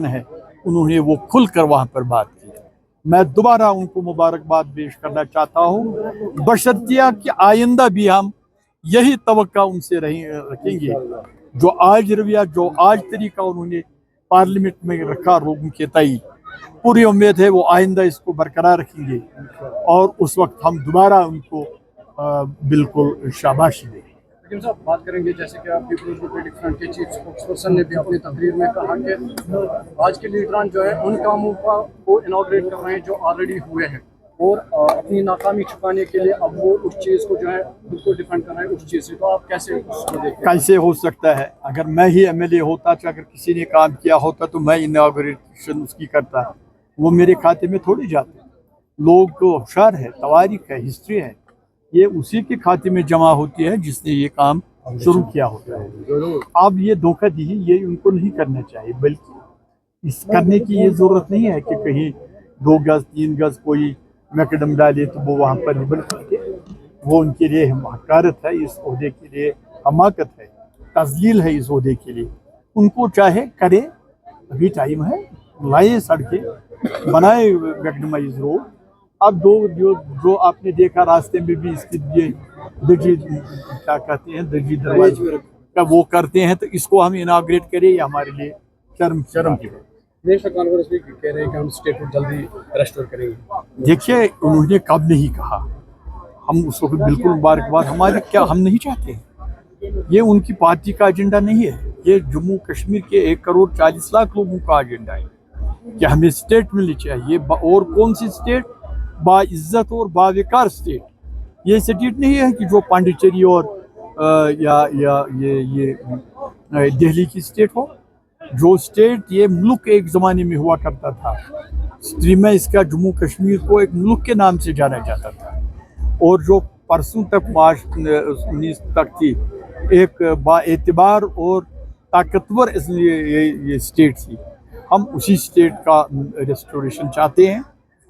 है, उन्होंने वो खुल कर वहाँ पर बात की। मैं दोबारा उनको मुबारकबाद पेश करना चाहता हूँ, बशर्तिया कि आइंदा भी हम यही तवक्का उनसे रखेंगे। जो आज रवैया, जो आज तरीका उन्होंने पार्लियामेंट में रखा लोगों के तई, पूरी उम्मीद है वो आइंदा इसको बरकरार रखेंगे और उस वक्त हम दोबारा उनको बिल्कुल शाबाशी दें। लेकिन साहब बात करेंगे, जैसे कि आप पीपल्स डेमोक्रेटिक फ्रंट के चीफ स्पोक्सपर्सन ने भी अपनी तकरीर में कहा कि आज के लीडरान जो है उन कामों को इनॉग्रेट कर रहे हैं जो ऑलरेडी हुए हैं और अपनी नाकामी छुपाने के लिए अब वो उस चीज़ को जो है बिल्कुल डिफेंड कर रहे हैं उस चीज़ से। तो आप कैसे उसको देखते हैं? कैसे हो सकता है? अगर मैं ही एमएलए होता, अगर किसी ने काम किया होता तो मैं इनॉग्रेशन उसकी करता, वो मेरे खाते में थोड़ी जाते। लोग को होशियार है, तवारीख है, हिस्ट्री है, ये उसी के खाते में जमा होती है जिसने ये काम शुरू किया होता है। अब ये धोखा दी, ये उनको नहीं करना चाहिए, बल्कि इस करने की ये ज़रूरत नहीं है कि कहीं 2 गज 3 गज कोई मैकडम डाले तो वो वहाँ पर निबल करके, वो उनके लिए हकारत है, इस ओहदे के लिए हमाकत है, तज़लील है इस ओहदे के लिए। उनको चाहे करे, अभी टाइम है, लाए सड़कें, बनाए मैकडमाइज रोड। अब जो आपने देखा रास्ते में भी इसके लिए दर्जी क्या कहते हैं, दर्जी दरवाजे का वो करते हैं, तो इसको हम इनाग्रेट करें, ये हमारे लिए शर्म की बात। नेशनल कॉन्फ्रेंस भी कह रहे हैं कि हम स्टेट को जल्दी रेस्टोर करेंगे। देखिए, उन्होंने कब नहीं कहा, हम उसको बिल्कुल मुबारकबाद, हमारे क्या हम नहीं चाहते हैं, ये उनकी पार्टी का एजेंडा नहीं है, ये जम्मू कश्मीर के 1 करोड़ 40 लाख लोगों का एजेंडा है कि हमें स्टेट मिलनी चाहिए। और कौन सी स्टेट? बाइज्जत और बावकार स्टेट। ये स्टेट नहीं है कि जो पांडिचेरी और या ये दिल्ली की स्टेट हो। जो स्टेट, ये मुल्क एक ज़माने में हुआ करता था, हिस्ट्री में इसका जम्मू कश्मीर को एक मुल्क के नाम से जाना जाता था। और जो परसों तक मार्च 19 तक थी, एक बाएतिबार और ताकतवर इसलिए ये स्टेट थी। हम उसी स्टेट का रेस्टोरेशन चाहते हैं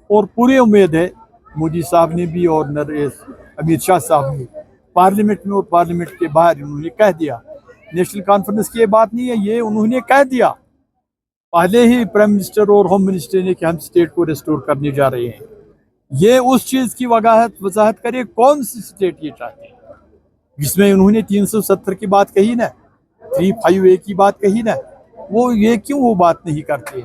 और पूरी उम्मीद है मोदी साहब ने भी और अमित शाह साहब ने पार्लियामेंट में और पार्लियामेंट के बाहर उन्होंने कह दिया, नेशनल कॉन्फ्रेंस की ये बात नहीं है, ये उन्होंने कह दिया पहले ही प्राइम मिनिस्टर और होम मिनिस्टर ने कि हम स्टेट को रेस्टोर करने जा रहे हैं। ये उस चीज़ की वजाहत करे कौन सी स्टेट ये चाहते हैं, जिसमें उन्होंने 370 की बात कही ना, 350A की बात कही ना, वो ये क्यों वो बात नहीं करते?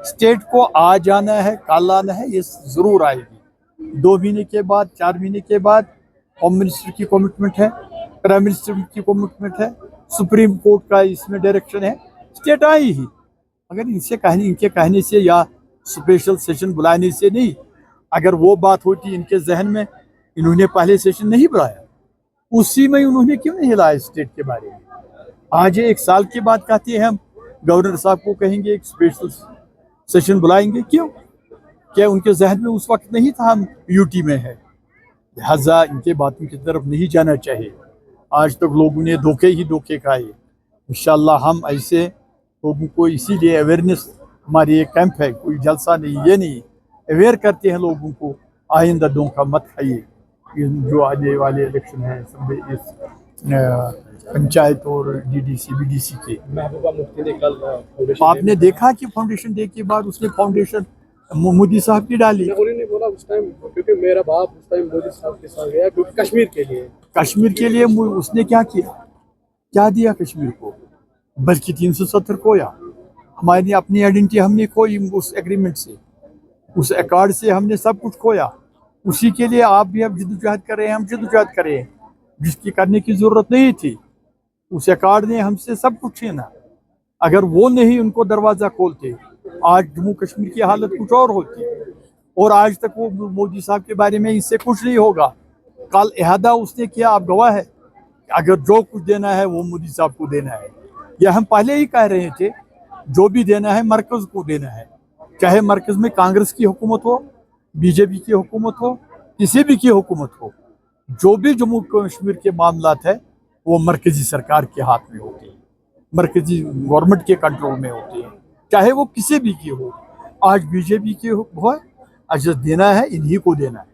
स्टेट को आ जाना है, कल आना है, ये ज़रूर आएगी। 2 महीने के बाद, 4 महीने के बाद होम मिनिस्टर की कमिटमेंट है, प्राइम मिनिस्टर की कमिटमेंट है, सुप्रीम कोर्ट का इसमें डायरेक्शन है, स्टेट आई ही। अगर इनके कहने से या स्पेशल सेशन बुलाने से नहीं, अगर वो बात होती इनके जहन में, इन्होंने पहले सेशन नहीं बुलाया, उसी में उन्होंने क्यों नहीं हिलाया स्टेट के बारे में? आज 1 साल के बाद कहते हैं हम गवर्नर साहब को कहेंगे एक स्पेशल सेशन बुलाएंगे, क्यों? क्या उनके जहन में उस वक्त नहीं था हम यूटी में है? लिहाजा इनके बातों की तरफ नहीं जाना चाहिए। आज तक लोगों ने धोखे खाए। इंशाल्लाह हम ऐसे लोगों को, इसीलिए अवेयरनेस हमारी एक कैंप है, कोई जलसा नहीं, ये नहीं, अवेयर करते हैं लोगों को, आइंदा धोखा मत खाइए। जो आने वाले इलेक्शन हैं इस पंचायत और डीडीसी बीडीसी के, महबूबा मुफ्ती ने कल आपने देखा कि फाउंडेशन डे के बाद उसने फाउंडेशन मोदी साहब की डाली। उन्होंने बोला उस टाइम, क्योंकि मेरा बाप उस टाइम मोदी साहब के साथ गया, क्योंकि कश्मीर के लिए उसने क्या किया, क्या दिया कश्मीर को? बल्कि 370 खोया। हमारी अपनी आइडेंटिटी हमने खोई उस एग्रीमेंट से, उस अकॉर्ड से हमने सब कुछ खोया। उसी के लिए आप भी अब जद्दोजहद कर रहे हैं, हम जद्दोजहद कर रहे हैं, जिसकी करने की ज़रूरत नहीं थी। उस अकॉर्ड ने हमसे सब कुछ छीना। अगर वो नहीं उनको दरवाज़ा खोलते, आज जम्मू कश्मीर की हालत कुछ और होती। और आज तक वो मोदी साहब के बारे में इससे कुछ नहीं होगा। कल इहादा उसने किया, आप गवाह है, अगर जो कुछ देना है वो मोदी साहब को देना है। यह हम पहले ही कह रहे थे, जो भी देना है मरकज़ को देना है, चाहे मरकज़ में कांग्रेस की हुकूमत हो, बीजेपी की हुकूमत हो, किसी भी की हुकूमत हो, जो भी जम्मू कश्मीर के मामलात है वो मरकज़ी सरकार के हाथ में होते हैं, मरकज़ी गवर्नमेंट के कंट्रोल में होते हैं, चाहे वो किसी भी की हो। आज बीजेपी की हो, आज देना है इन्हीं को देना है।